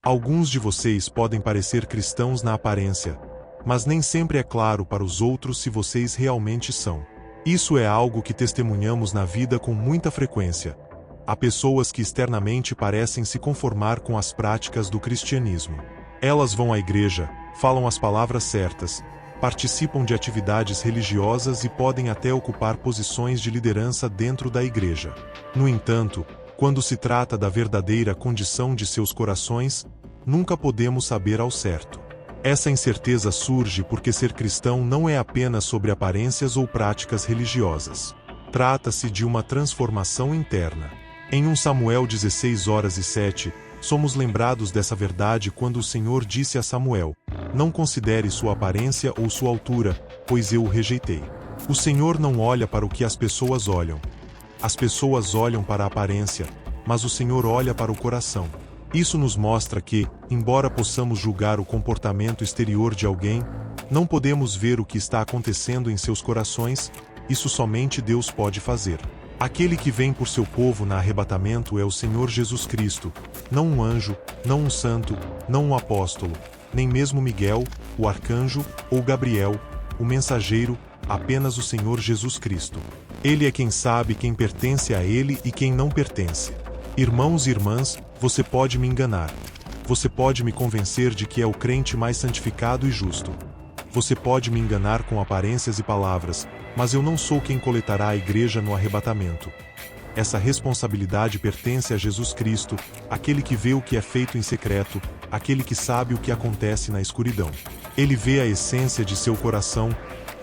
Alguns de vocês podem parecer cristãos na aparência, mas nem sempre é claro para os outros se vocês realmente são. Isso é algo que testemunhamos na vida com muita frequência. Há pessoas que externamente parecem se conformar com as práticas do cristianismo. Elas vão à igreja, falam as palavras certas, participam de atividades religiosas e podem até ocupar posições de liderança dentro da igreja. No entanto, quando se trata da verdadeira condição de seus corações, nunca podemos saber ao certo. Essa incerteza surge porque ser cristão não é apenas sobre aparências ou práticas religiosas. Trata-se de uma transformação interna. Em 1 Samuel 16:7, somos lembrados dessa verdade quando o Senhor disse a Samuel: "Não considere sua aparência ou sua altura, pois eu o rejeitei." O Senhor não olha para o que as pessoas olham. As pessoas olham para a aparência, mas o Senhor olha para o coração. Isso nos mostra que, embora possamos julgar o comportamento exterior de alguém, não podemos ver o que está acontecendo em seus corações. Isso somente Deus pode fazer. Aquele que vem por seu povo na arrebatamento é o Senhor Jesus Cristo, não um anjo, não um santo, não um apóstolo, nem mesmo Miguel, o arcanjo, ou Gabriel, o mensageiro, apenas o Senhor Jesus Cristo. Ele é quem sabe quem pertence a Ele e quem não pertence. Irmãos e irmãs, você pode me enganar. Você pode me convencer de que é o crente mais santificado e justo. Você pode me enganar com aparências e palavras, mas eu não sou quem coletará a igreja no arrebatamento. Essa responsabilidade pertence a Jesus Cristo, aquele que vê o que é feito em secreto, aquele que sabe o que acontece na escuridão. Ele vê a essência de seu coração,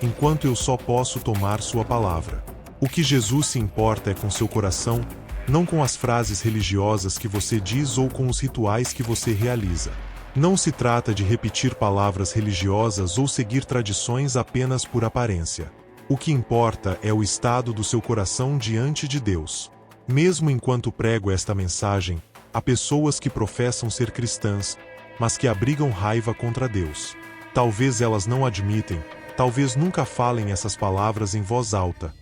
enquanto eu só posso tomar sua palavra. O que Jesus se importa é com seu coração, não com as frases religiosas que você diz ou com os rituais que você realiza. Não se trata de repetir palavras religiosas ou seguir tradições apenas por aparência. O que importa é o estado do seu coração diante de Deus. Mesmo enquanto prego esta mensagem, há pessoas que professam ser cristãs, mas que abrigam raiva contra Deus. Talvez elas não admitem, talvez nunca falem essas palavras em voz alta,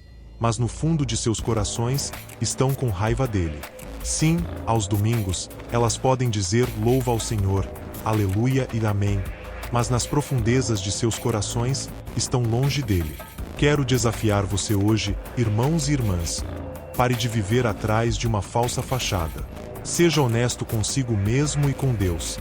mas no fundo de seus corações, estão com raiva dele. Sim, aos domingos, elas podem dizer louva ao Senhor, aleluia e amém, mas nas profundezas de seus corações, estão longe dele. Quero desafiar você hoje, irmãos e irmãs. Pare de viver atrás de uma falsa fachada. Seja honesto consigo mesmo e com Deus.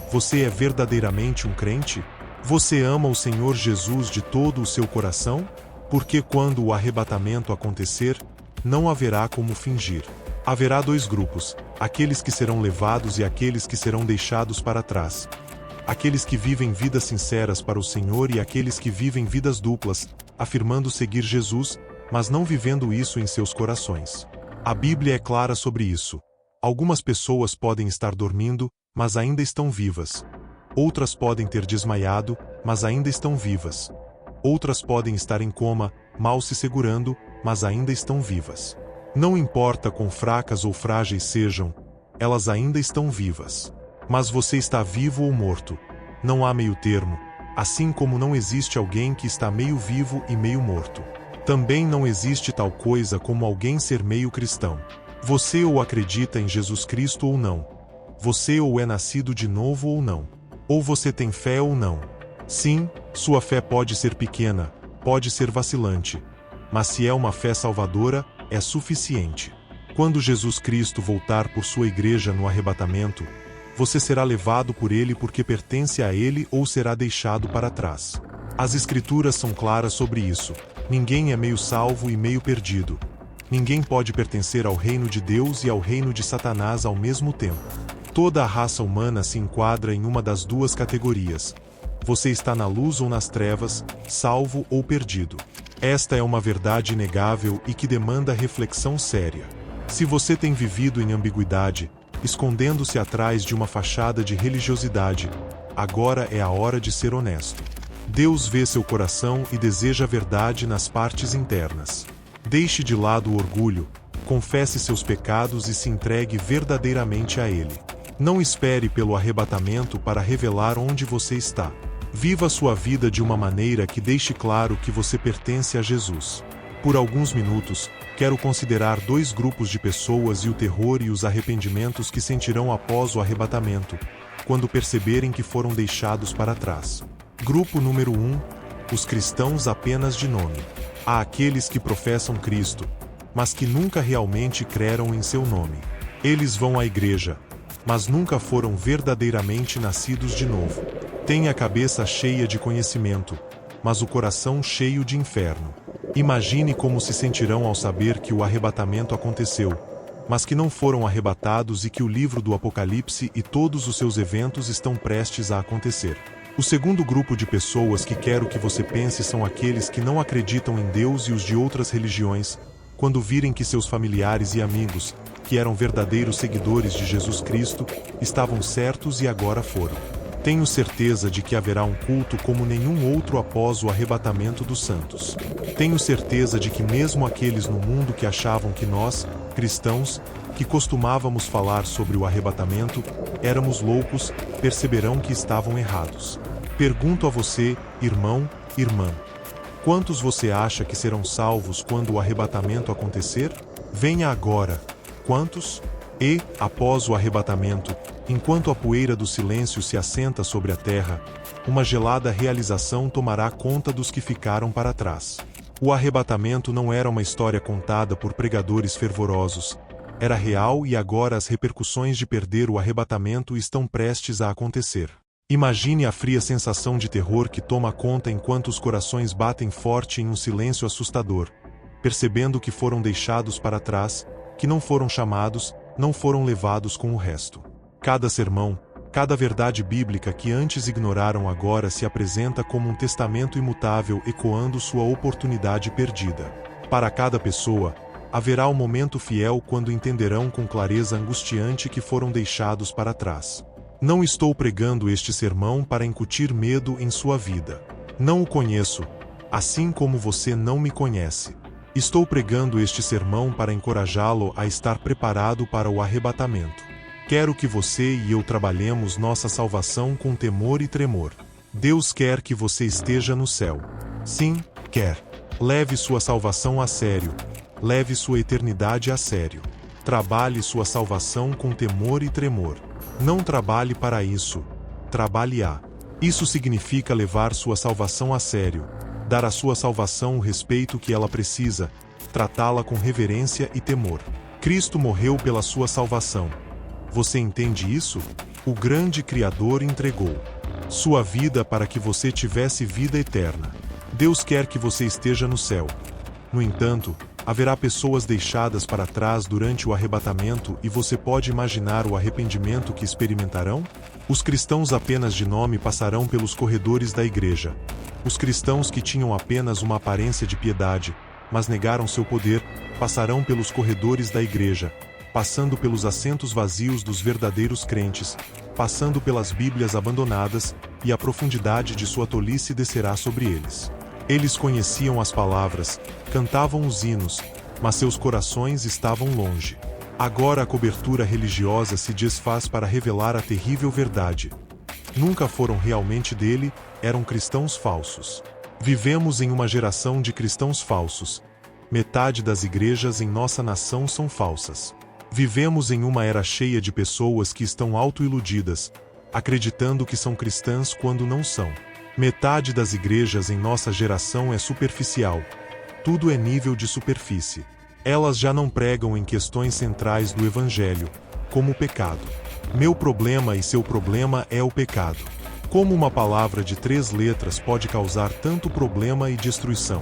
Você é verdadeiramente um crente? Você ama o Senhor Jesus de todo o seu coração? Porque quando o arrebatamento acontecer, não haverá como fingir. Haverá dois grupos, aqueles que serão levados e aqueles que serão deixados para trás. Aqueles que vivem vidas sinceras para o Senhor e aqueles que vivem vidas duplas, afirmando seguir Jesus, mas não vivendo isso em seus corações. A Bíblia é clara sobre isso. Algumas pessoas podem estar dormindo, mas ainda estão vivas. Outras podem ter desmaiado, mas ainda estão vivas. Outras podem estar em coma, mal se segurando, mas ainda estão vivas. Não importa quão fracas ou frágeis sejam, elas ainda estão vivas. Mas você está vivo ou morto. Não há meio termo, assim como não existe alguém que está meio vivo e meio morto. Também não existe tal coisa como alguém ser meio cristão. Você ou acredita em Jesus Cristo ou não. Você ou é nascido de novo ou não. Ou você tem fé ou não. Sim, sua fé pode ser pequena, pode ser vacilante, mas se é uma fé salvadora, é suficiente. Quando Jesus Cristo voltar por sua igreja no arrebatamento, você será levado por ele porque pertence a ele ou será deixado para trás. As Escrituras são claras sobre isso. Ninguém é meio salvo e meio perdido. Ninguém pode pertencer ao reino de Deus e ao reino de Satanás ao mesmo tempo. Toda a raça humana se enquadra em uma das duas categorias. Você está na luz ou nas trevas, salvo ou perdido. Esta é uma verdade inegável e que demanda reflexão séria. Se você tem vivido em ambiguidade, escondendo-se atrás de uma fachada de religiosidade, agora é a hora de ser honesto. Deus vê seu coração e deseja a verdade nas partes internas. Deixe de lado o orgulho, confesse seus pecados e se entregue verdadeiramente a Ele. Não espere pelo arrebatamento para revelar onde você está. Viva sua vida de uma maneira que deixe claro que você pertence a Jesus. Por alguns minutos, quero considerar dois grupos de pessoas e o terror e os arrependimentos que sentirão após o arrebatamento, quando perceberem que foram deixados para trás. Grupo número 1. Os cristãos apenas de nome. Há aqueles que professam Cristo, mas que nunca realmente creram em seu nome. Eles vão à igreja, mas nunca foram verdadeiramente nascidos de novo. Têm a cabeça cheia de conhecimento, mas o coração cheio de inferno. Imagine como se sentirão ao saber que o arrebatamento aconteceu, mas que não foram arrebatados e que o livro do Apocalipse e todos os seus eventos estão prestes a acontecer. O segundo grupo de pessoas que quero que você pense são aqueles que não acreditam em Deus e os de outras religiões, quando virem que seus familiares e amigos, que eram verdadeiros seguidores de Jesus Cristo, estavam certos e agora foram. Tenho certeza de que haverá um culto como nenhum outro após o arrebatamento dos santos. Tenho certeza de que mesmo aqueles no mundo que achavam que nós, cristãos, que costumávamos falar sobre o arrebatamento, éramos loucos, perceberão que estavam errados. Pergunto a você, irmão, irmã. Quantos você acha que serão salvos quando o arrebatamento acontecer? Venha agora. Quantos? E, após o arrebatamento, enquanto a poeira do silêncio se assenta sobre a terra, uma gelada realização tomará conta dos que ficaram para trás. O arrebatamento não era uma história contada por pregadores fervorosos. Era real e agora as repercussões de perder o arrebatamento estão prestes a acontecer. Imagine a fria sensação de terror que toma conta enquanto os corações batem forte em um silêncio assustador, percebendo que foram deixados para trás, que não foram chamados, não foram levados com o resto. Cada sermão, cada verdade bíblica que antes ignoraram agora se apresenta como um testamento imutável ecoando sua oportunidade perdida. Para cada pessoa, haverá um momento fiel quando entenderão com clareza angustiante que foram deixados para trás. Não estou pregando este sermão para incutir medo em sua vida. Não o conheço, assim como você não me conhece. Estou pregando este sermão para encorajá-lo a estar preparado para o arrebatamento. Quero que você e eu trabalhemos nossa salvação com temor e tremor. Deus quer que você esteja no céu. Sim, quer. Leve sua salvação a sério. Leve sua eternidade a sério. Trabalhe sua salvação com temor e tremor. Não trabalhe para isso. Trabalhe-a. Isso significa levar sua salvação a sério, dar à sua salvação o respeito que ela precisa, tratá-la com reverência e temor. Cristo morreu pela sua salvação. Você entende isso? O grande Criador entregou sua vida para que você tivesse vida eterna. Deus quer que você esteja no céu. No entanto, haverá pessoas deixadas para trás durante o arrebatamento e você pode imaginar o arrependimento que experimentarão? Os cristãos apenas de nome passarão pelos corredores da igreja. Os cristãos que tinham apenas uma aparência de piedade, mas negaram seu poder, passarão pelos corredores da igreja, passando pelos assentos vazios dos verdadeiros crentes, passando pelas Bíblias abandonadas, e a profundidade de sua tolice descerá sobre eles. Eles conheciam as palavras, cantavam os hinos, mas seus corações estavam longe. Agora a cobertura religiosa se desfaz para revelar a terrível verdade. Nunca foram realmente dele, eram cristãos falsos. Vivemos em uma geração de cristãos falsos. Metade das igrejas em nossa nação são falsas. Vivemos em uma era cheia de pessoas que estão autoiludidas, acreditando que são cristãs quando não são. Metade das igrejas em nossa geração é superficial. Tudo é nível de superfície. Elas já não pregam em questões centrais do Evangelho, como o pecado. Meu problema e seu problema é o pecado. Como uma palavra de 3 letras pode causar tanto problema e destruição?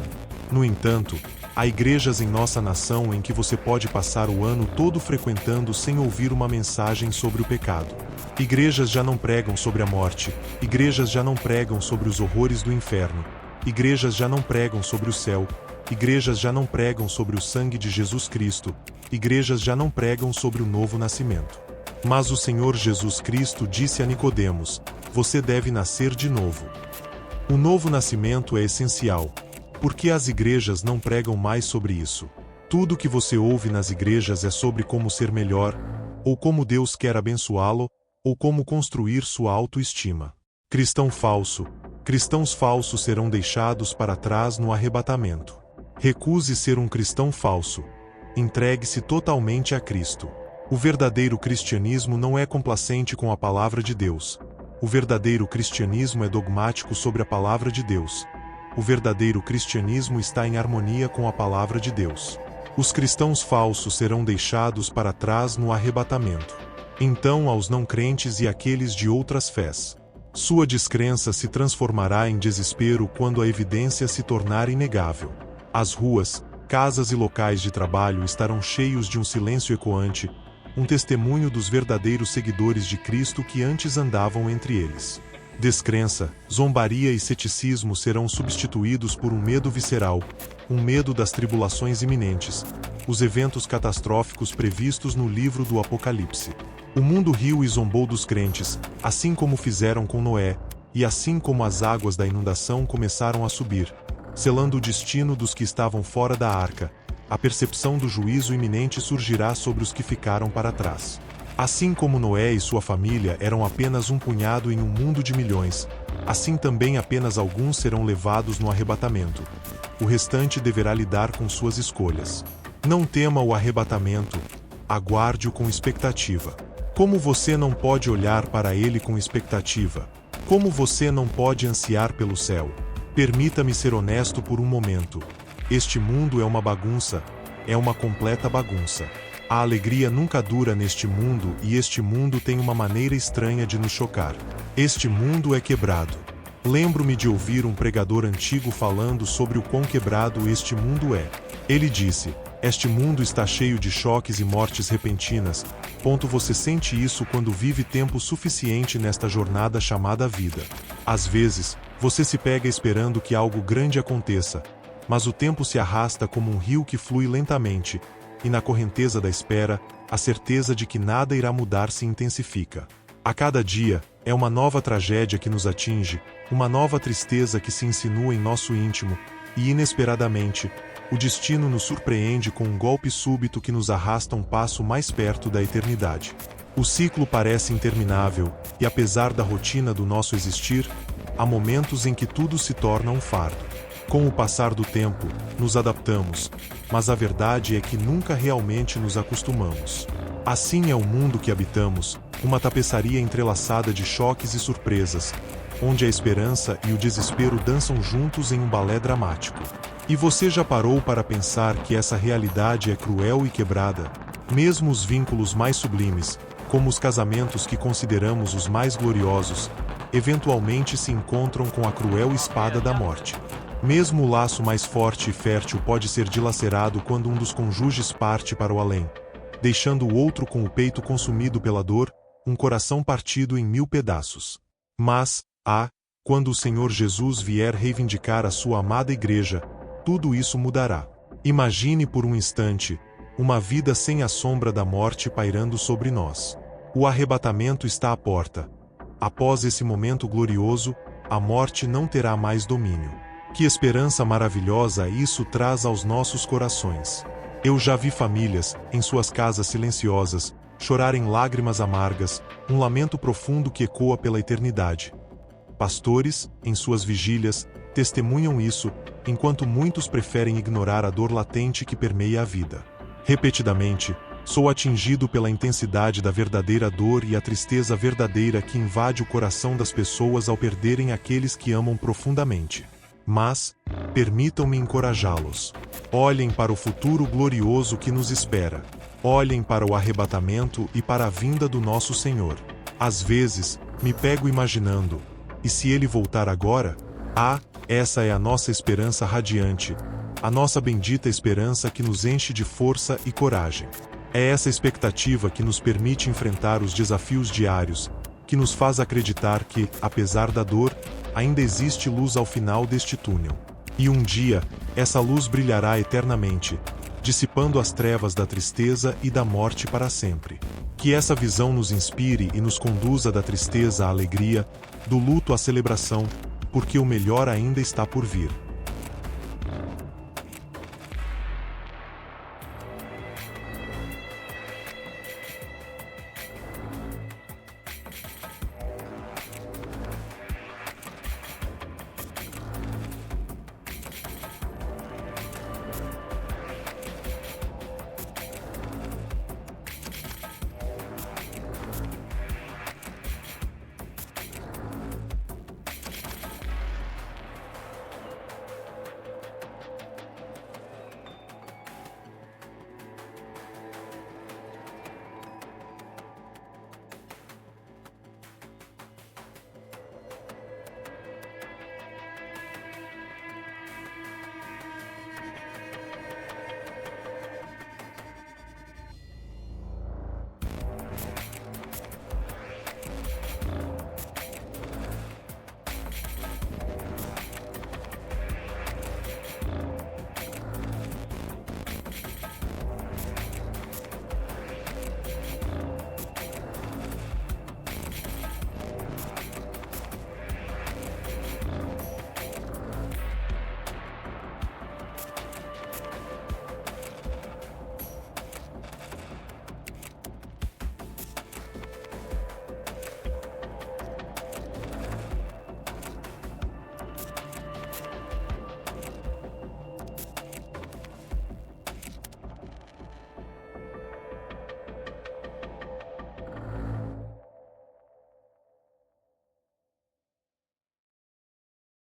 No entanto, há igrejas em nossa nação em que você pode passar o ano todo frequentando sem ouvir uma mensagem sobre o pecado. Igrejas já não pregam sobre a morte, igrejas já não pregam sobre os horrores do inferno, igrejas já não pregam sobre o céu, igrejas já não pregam sobre o sangue de Jesus Cristo, igrejas já não pregam sobre o novo nascimento. Mas o Senhor Jesus Cristo disse a Nicodemos: você deve nascer de novo. O novo nascimento é essencial. Por que as igrejas não pregam mais sobre isso? Tudo que você ouve nas igrejas é sobre como ser melhor, ou como Deus quer abençoá-lo, ou como construir sua autoestima. Cristãos falsos serão deixados para trás no arrebatamento. Recuse ser um cristão falso. Entregue-se totalmente a Cristo. O verdadeiro cristianismo não é complacente com a palavra de Deus. O verdadeiro cristianismo é dogmático sobre a palavra de Deus. O verdadeiro cristianismo está em harmonia com a palavra de Deus. Os cristãos falsos serão deixados para trás no arrebatamento. Então aos não crentes e àqueles de outras fés. Sua descrença se transformará em desespero quando a evidência se tornar inegável. As ruas, casas e locais de trabalho estarão cheios de um silêncio ecoante, um testemunho dos verdadeiros seguidores de Cristo que antes andavam entre eles. Descrença, zombaria e ceticismo serão substituídos por um medo visceral, um medo das tribulações iminentes, os eventos catastróficos previstos no livro do Apocalipse. O mundo riu e zombou dos crentes, assim como fizeram com Noé, e assim como as águas da inundação começaram a subir, selando o destino dos que estavam fora da arca. A percepção do juízo iminente surgirá sobre os que ficaram para trás. Assim como Noé e sua família eram apenas um punhado em um mundo de milhões, assim também apenas alguns serão levados no arrebatamento. O restante deverá lidar com suas escolhas. Não tema o arrebatamento, aguarde-o com expectativa. Como você não pode olhar para ele com expectativa? Como você não pode ansiar pelo céu? Permita-me ser honesto por um momento. Este mundo é uma bagunça, é uma completa bagunça. A alegria nunca dura neste mundo e este mundo tem uma maneira estranha de nos chocar. Este mundo é quebrado. Lembro-me de ouvir um pregador antigo falando sobre o quão quebrado este mundo é. Ele disse: este mundo está cheio de choques e mortes repentinas. Você sente isso quando vive tempo suficiente nesta jornada chamada vida. Às vezes, você se pega esperando que algo grande aconteça, mas o tempo se arrasta como um rio que flui lentamente, e na correnteza da espera, a certeza de que nada irá mudar se intensifica. A cada dia, é uma nova tragédia que nos atinge, uma nova tristeza que se insinua em nosso íntimo, e inesperadamente, o destino nos surpreende com um golpe súbito que nos arrasta um passo mais perto da eternidade. O ciclo parece interminável, e apesar da rotina do nosso existir, há momentos em que tudo se torna um fardo. Com o passar do tempo, nos adaptamos, mas a verdade é que nunca realmente nos acostumamos. Assim é o mundo que habitamos, uma tapeçaria entrelaçada de choques e surpresas, onde a esperança e o desespero dançam juntos em um balé dramático. E você já parou para pensar que essa realidade é cruel e quebrada? Mesmo os vínculos mais sublimes, como os casamentos que consideramos os mais gloriosos, eventualmente se encontram com a cruel espada da morte. Mesmo o laço mais forte e fértil pode ser dilacerado quando um dos cônjuges parte para o além, deixando o outro com o peito consumido pela dor, um coração partido em 1000 pedaços. Mas, quando o Senhor Jesus vier reivindicar a sua amada igreja, tudo isso mudará. Imagine por um instante, uma vida sem a sombra da morte pairando sobre nós. O arrebatamento está à porta. Após esse momento glorioso, a morte não terá mais domínio. Que esperança maravilhosa isso traz aos nossos corações. Eu já vi famílias, em suas casas silenciosas, chorarem lágrimas amargas, um lamento profundo que ecoa pela eternidade. Pastores, em suas vigílias, testemunham isso, enquanto muitos preferem ignorar a dor latente que permeia a vida. Repetidamente, sou atingido pela intensidade da verdadeira dor e a tristeza verdadeira que invade o coração das pessoas ao perderem aqueles que amam profundamente. Mas, permitam-me encorajá-los. Olhem para o futuro glorioso que nos espera. Olhem para o arrebatamento e para a vinda do nosso Senhor. Às vezes, me pego imaginando, e se ele voltar agora? Essa é a nossa esperança radiante, a nossa bendita esperança que nos enche de força e coragem. É essa expectativa que nos permite enfrentar os desafios diários, que nos faz acreditar que, apesar da dor, ainda existe luz ao final deste túnel. E um dia, essa luz brilhará eternamente, dissipando as trevas da tristeza e da morte para sempre. Que essa visão nos inspire e nos conduza da tristeza à alegria, do luto à celebração, porque o melhor ainda está por vir.